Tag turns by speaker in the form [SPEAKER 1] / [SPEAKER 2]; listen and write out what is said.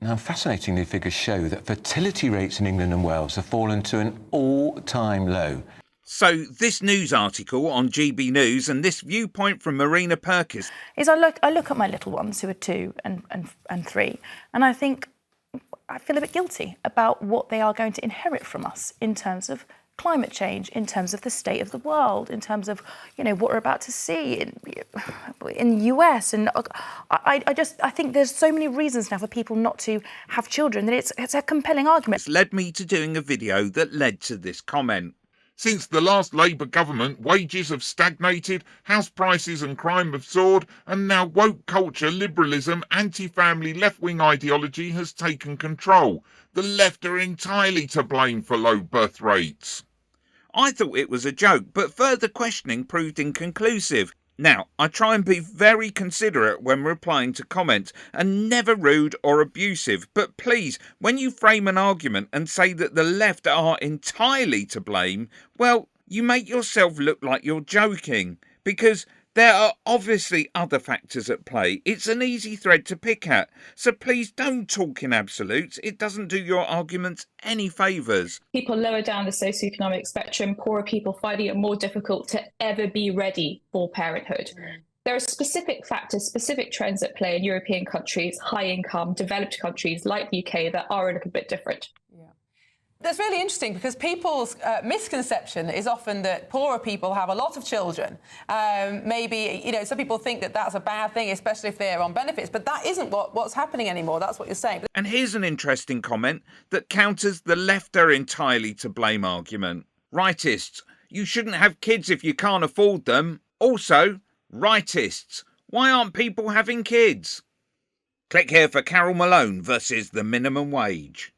[SPEAKER 1] Now, fascinatingly, figures show that fertility rates in England and Wales have fallen to an all-time low.
[SPEAKER 2] So this news article on GB News and this viewpoint from Marina Perkis
[SPEAKER 3] is I look at my little ones who are 2 and 3, and I think I feel a bit guilty about what they are going to inherit from us in terms of climate change, in terms of the state of the world, in terms of, you know, what we're about to see in the US. And I think there's so many reasons now for people not to have children that it's a compelling argument.
[SPEAKER 2] This led me to doing a video that led to this comment.
[SPEAKER 4] Since the last Labour government, wages have stagnated, house prices and crime have soared, and now woke culture, liberalism, anti-family left-wing ideology has taken control. The left are entirely to blame for low birth rates.
[SPEAKER 2] I thought it was a joke, but further questioning proved inconclusive. Now, I try and be very considerate when replying to comments and never rude or abusive, but please, when you frame an argument and say that the left are entirely to blame, well, you make yourself look like you're joking, because there are obviously other factors at play. It's an easy thread to pick at, so please don't talk in absolutes. It doesn't do your arguments any favours.
[SPEAKER 5] People lower down the socioeconomic spectrum, poorer people, finding it more difficult to ever be ready for parenthood. There are specific factors, specific trends at play in European countries, high income, developed countries like the UK that are a little bit different.
[SPEAKER 6] That's really interesting because people's misconception is often that poorer people have a lot of children. Maybe, you know, some people think that that's a bad thing, especially if they're on benefits, but that isn't what's happening anymore. That's what you're saying.
[SPEAKER 2] And here's an interesting comment that counters the left are entirely to blame argument. Rightists, you shouldn't have kids if you can't afford them. Also, rightists, why aren't people having kids? Click here for Carol Malone versus the minimum wage.